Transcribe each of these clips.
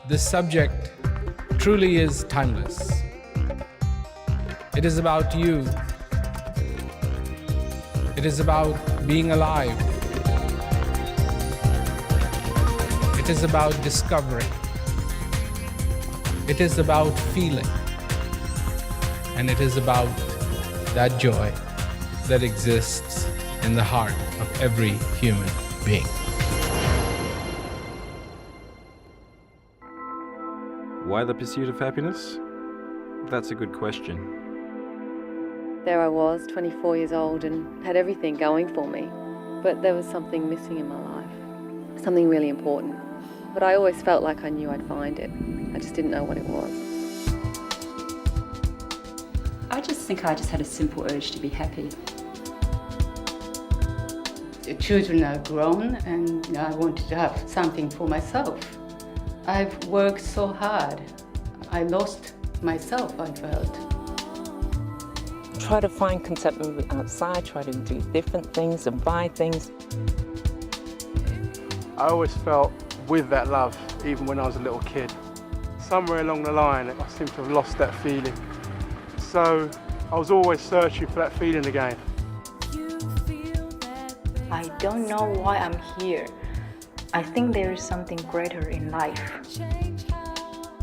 This subject truly is timeless. It is about you. It is about being alive. It is about discovery. It is about feeling. And it is about that joy that exists in the heart of every human being. Why the pursuit of happiness? That's a good question. There I was, 24 years old, and had everything going for me. But there was something missing in my life, something really important. But I always felt like I knew I'd find it. I just didn't know what it was. I just think I just had a simple urge to be happy. The children are grown and I wanted to have something for myself. I've worked so hard. I lost myself, I felt. Try to find contentment outside, try to do different things and buy things. I always felt with that love, even when I was a little kid. Somewhere along the line, I seem to have lost that feeling. So I was always searching for that feeling again. I don't know why I'm here. I think there is something greater in life.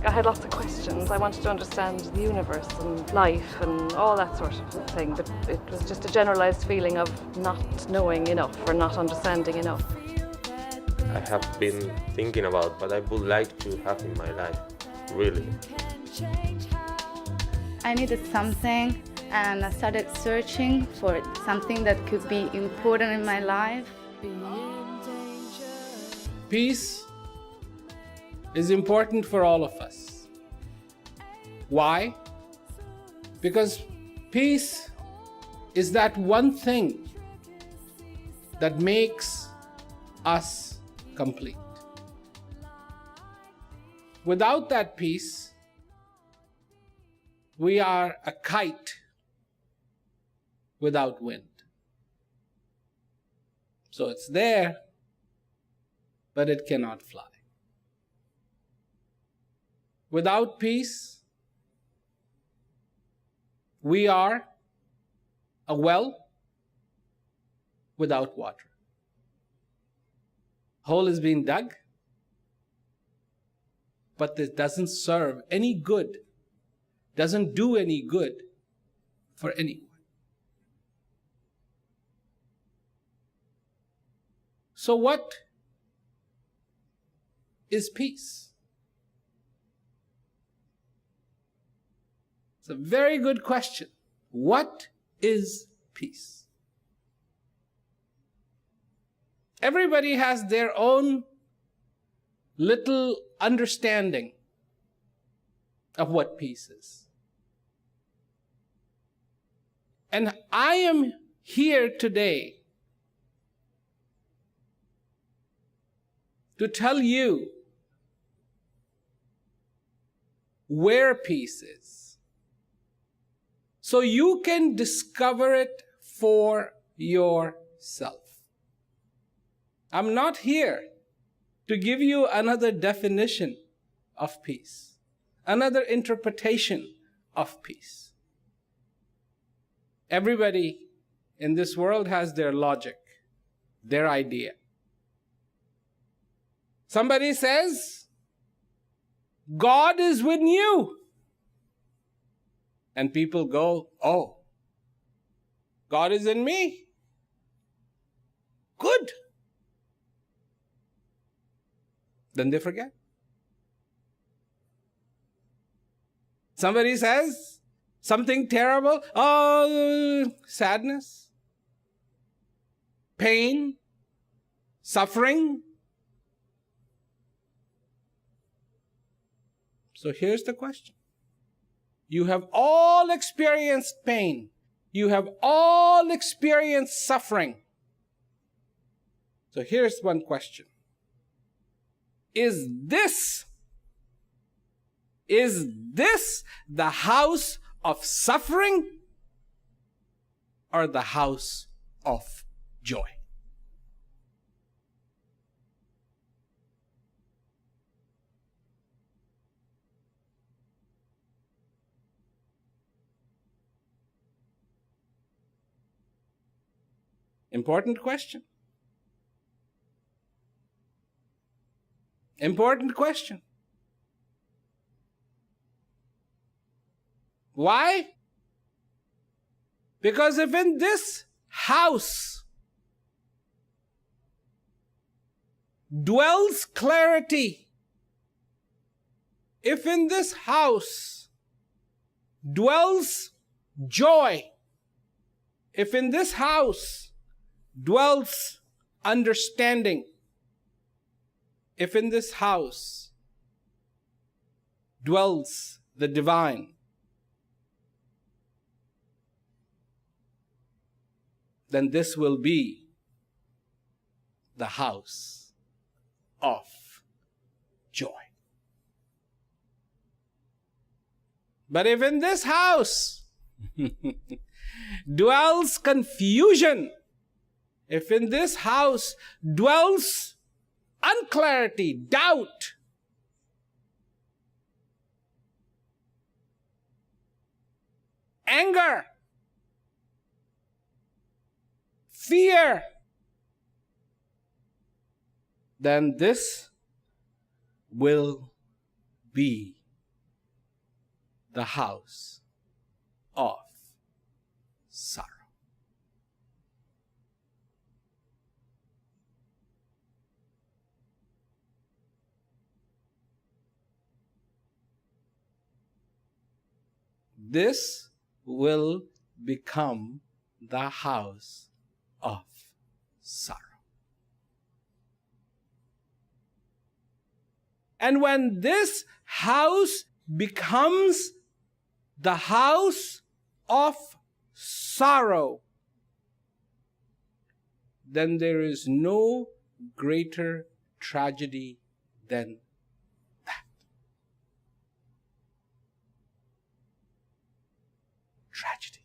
I had lots of questions. I wanted to understand the universe and life and all that sort of thing, but it was just a generalized feeling of not knowing enough or not understanding enough. I have been thinking about what I would like to have in my life, really. I needed something and I started searching for something that could be important in my life. Peace is important for all of us. Why? Because peace is that one thing that makes us complete. Without that peace, we are a kite without wind. So it's there, but it cannot fly. Without peace, we are a well without water. Hole is being dug, but this doesn't serve any good, doesn't do any good for anyone. So what is peace? It's a very good question. What is peace? Everybody has their own little understanding of what peace is. And I am here today to tell you where peace is, so you can discover it for yourself. I'm not here to give you another definition of peace, another interpretation of peace. Everybody in this world has their logic, their idea. Somebody says, God is with you. And people go, oh, God is in me. Good. Then they forget. Somebody says something terrible, oh, sadness, pain, suffering. So here's the question. You have all experienced pain. You have all experienced suffering. So here's one question. Is this the house of suffering or the house of joy? Important question. Important question. Why? Because if in this house dwells clarity, if in this house dwells joy, if in this house dwells understanding, if in this house dwells the divine, then this will be the house of joy. But if in this house dwells confusion, if in this house dwells unclarity, doubt, anger, fear, then this will be the house of sorrow. This will become the house of sorrow. And when this house becomes the house of sorrow, then there is no greater tragedy than that. Tragedy.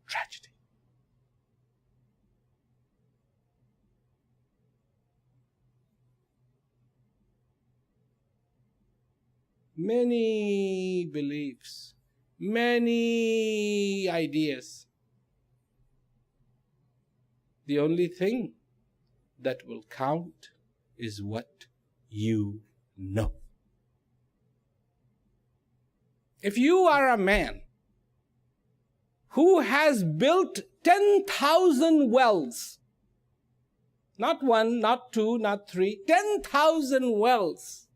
Tragedy. Many beliefs, many ideas. The only thing that will count is what you know. If you are a man who has built 10,000 wells, not one, not two, not three, 10,000 wells,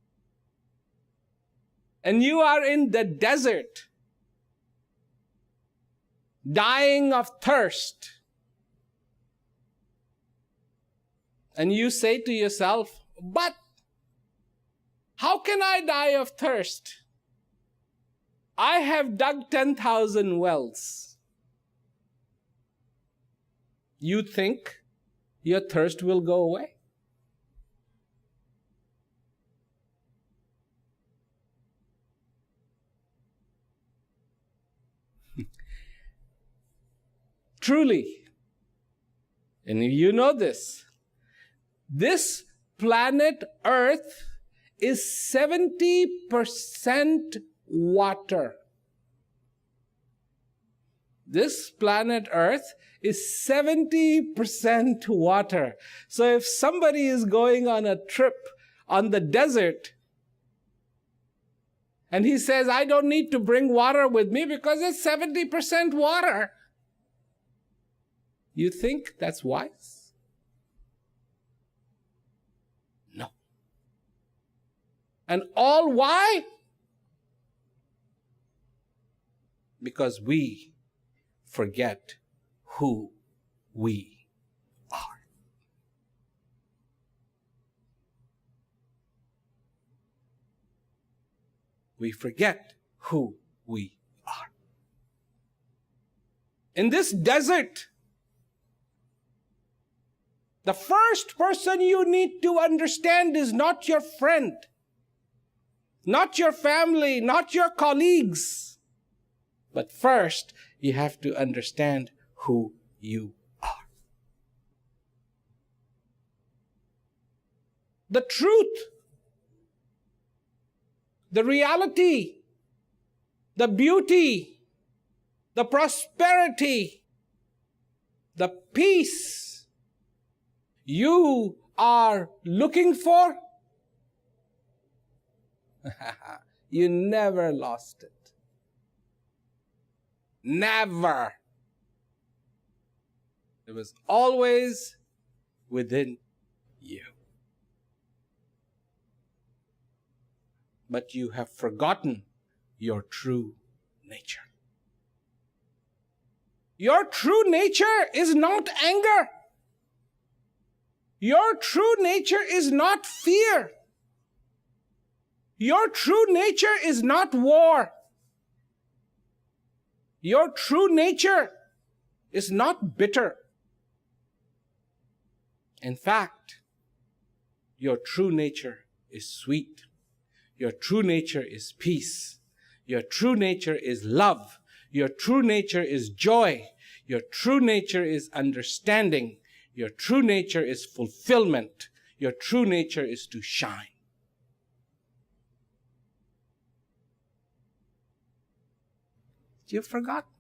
and you are in the desert, dying of thirst, and you say to yourself, but how can I die of thirst? I have dug 10,000 wells. You think your thirst will go away? Truly, and you know this planet Earth is 70% water. This planet Earth is 70% water. So if somebody is going on a trip on the desert and he says, I don't need to bring water with me because it's 70% water, you think that's wise? No. And all why? Because we forget who we are. We forget who we are. In this desert, the first person you need to understand is not your friend, not your family, not your colleagues. But first, you have to understand who you are. The truth, the reality, the beauty, the prosperity, the peace you are looking for, you never lost it. Never. It was always within you. But you have forgotten your true nature. Your true nature is not anger. Your true nature is not fear. Your true nature is not war. Your true nature is not bitter. In fact, your true nature is sweet. Your true nature is peace. Your true nature is love. Your true nature is joy. Your true nature is understanding. Your true nature is fulfillment. Your true nature is to shine. You've forgotten.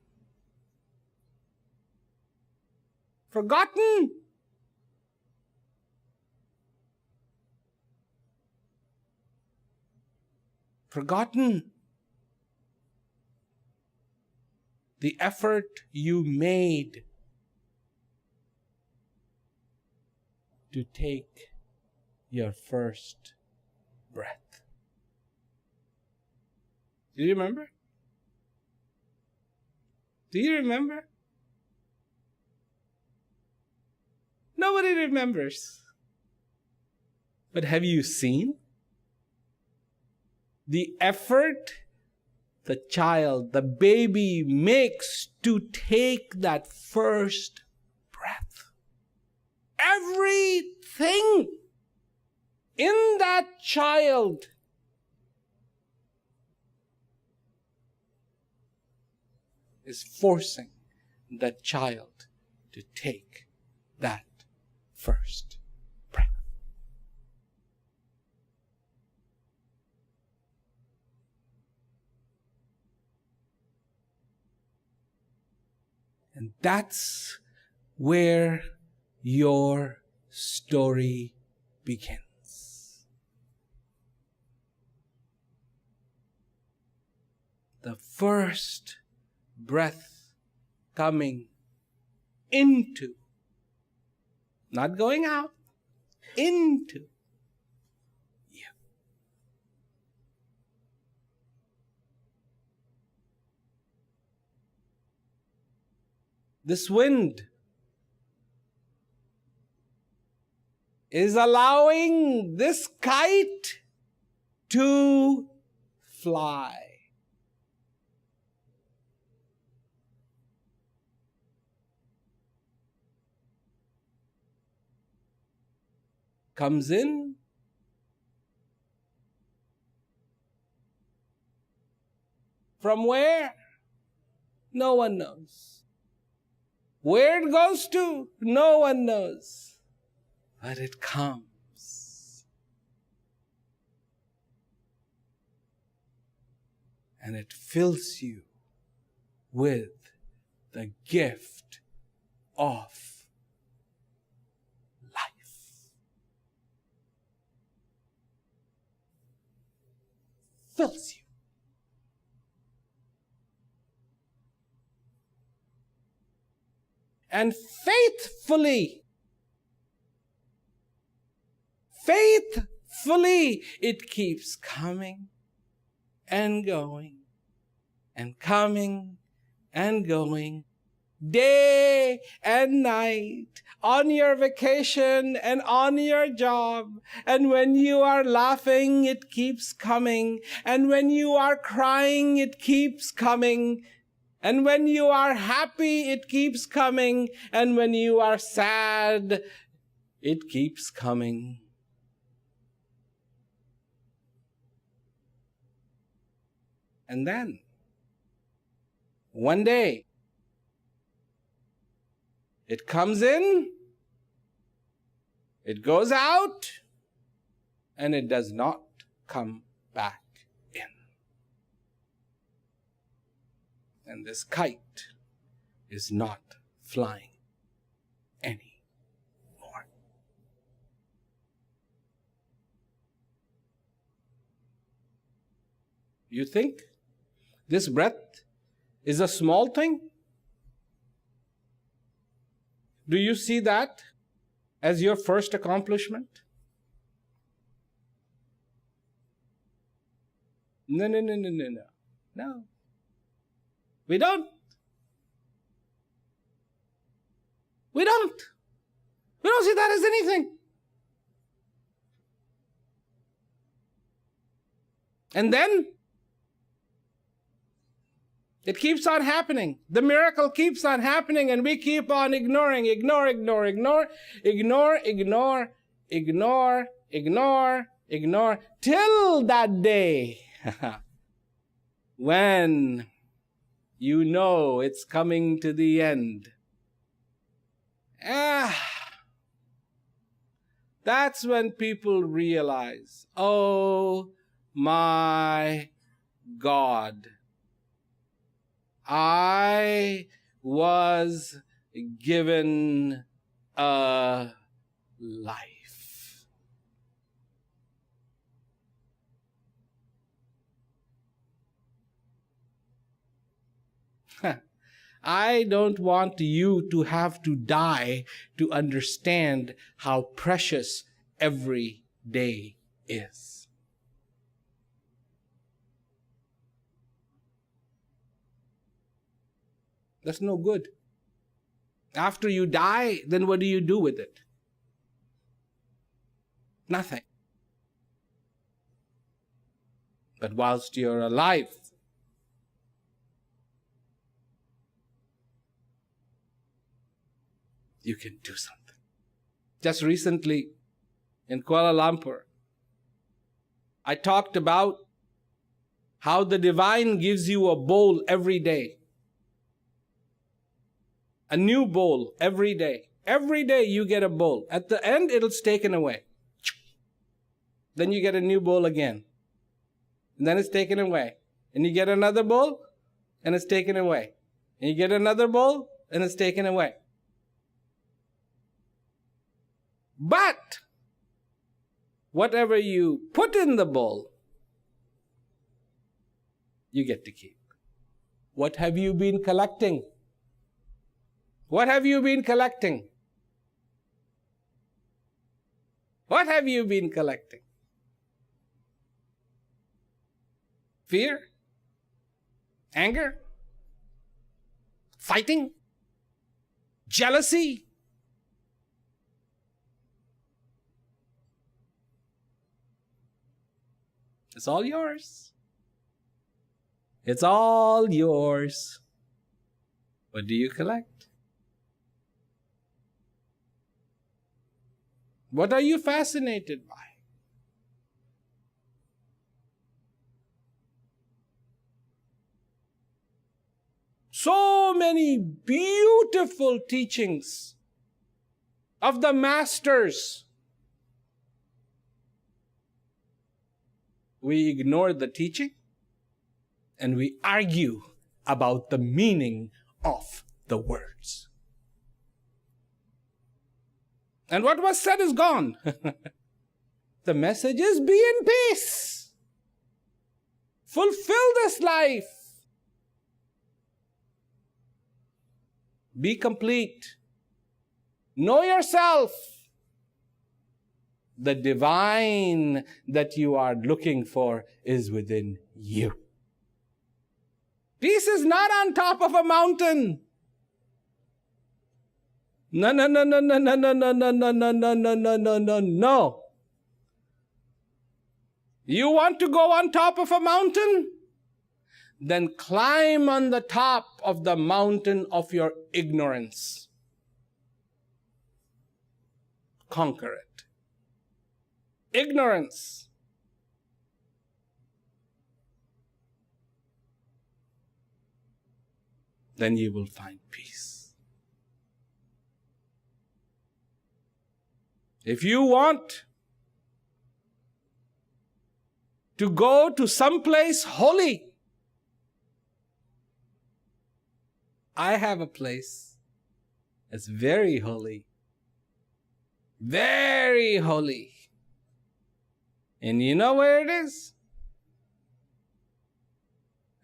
Forgotten. Forgotten the effort you made to take your first breath. Do you remember? Do you remember? Nobody remembers. But have you seen the effort the child, the baby makes to take that first breath? Everything in that child is forcing that child to take that first breath. And that's where your story begins. The first breath coming into, not going out, into you. This wind is allowing this kite to fly. Comes in, from where? No one knows. Where it goes to? No one knows. But it comes. And it fills you with the gift of life. Fills you. And faithfully, it keeps coming and going and coming and going, day and night, on your vacation and on your job. And when you are laughing, it keeps coming. And when you are crying, it keeps coming. And when you are happy, it keeps coming. And when you are sad, it keeps coming. And then, one day, it comes in, it goes out, and it does not come back in. And this kite is not flying anymore. You think this breath is a small thing? Do you see that as your first accomplishment? No. No. We don't. We don't see that as anything. And then it keeps on happening. The miracle keeps on happening, and we keep on ignoring, ignore, till that day when you know it's coming to the end. That's when people realize, oh my God, I was given a life. I don't want you to have to die to understand how precious every day is. That's no good. After you die, then what do you do with it? Nothing. But whilst you're alive, you can do something. Just recently in Kuala Lumpur, I talked about how the divine gives you a bowl every day. A new bowl every day. Every day you get a bowl. At the end, it's taken away. Then you get a new bowl again. And then it's taken away. And you get another bowl, and it's taken away. And you get another bowl, and it's taken away. But whatever you put in the bowl, you get to keep. What have you been collecting? What have you been collecting? What have you been collecting? Fear? Anger? Fighting? Jealousy? It's all yours. It's all yours. What do you collect? What are you fascinated by? So many beautiful teachings of the masters. We ignore the teaching and we argue about the meaning of the words. And what was said is gone. The message is be in peace. Fulfill this life. Be complete. Know yourself. The divine that you are looking for is within you. Peace is not on top of a mountain. No. You want to go on top of a mountain? Then climb on the top of the mountain of your ignorance. Conquer it. Ignorance. Then you will find peace. If you want to go to some place holy, I have a place that's very holy. Very holy. And you know where it is?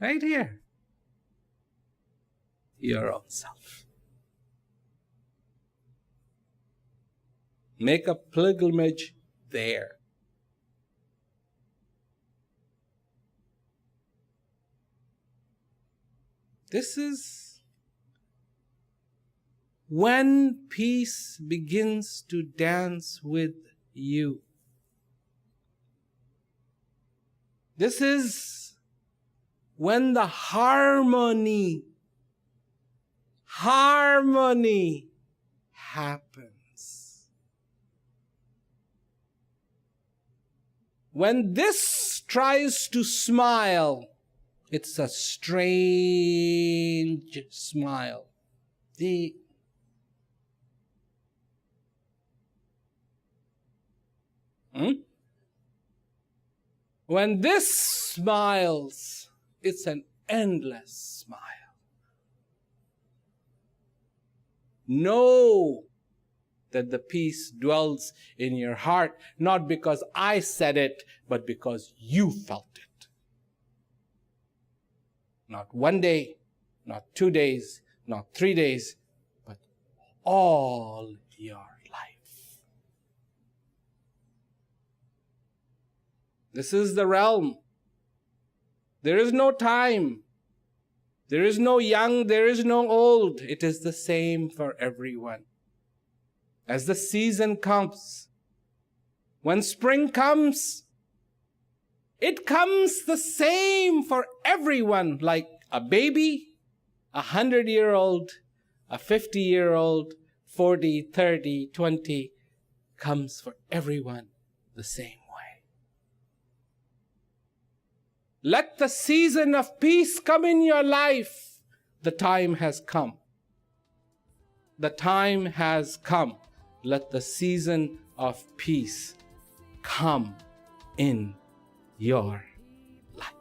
Right here. Your own self. Make a pilgrimage there. This is when peace begins to dance with you. This is when the harmony happens. When this tries to smile, it's a strange smile. When this smiles, it's an endless smile. Know that the peace dwells in your heart, not because I said it, but because you felt it. Not 1 day, not 2 days, not 3 days, but all your life. This is the realm. There is no time. There is no young, there is no old. It is the same for everyone. As the season comes, when spring comes, it comes the same for everyone, like a baby, 100-year-old, a 50-year-old, 40, 30, 20, comes for everyone the same way. Let the season of peace come in your life. The time has come. The time has come. Let the season of peace come in your life.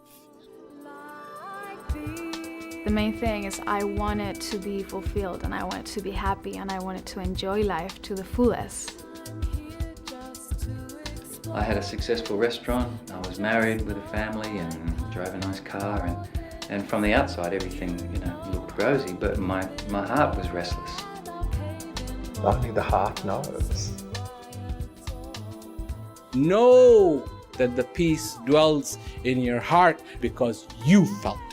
The main thing is I wanted to be fulfilled and I wanted to be happy and I wanted to enjoy life to the fullest. I had a successful restaurant, I was married with a family and drove a nice car, and from the outside everything, looked rosy, but my heart was restless. Only the heart knows. Know that the peace dwells in your heart because you felt it.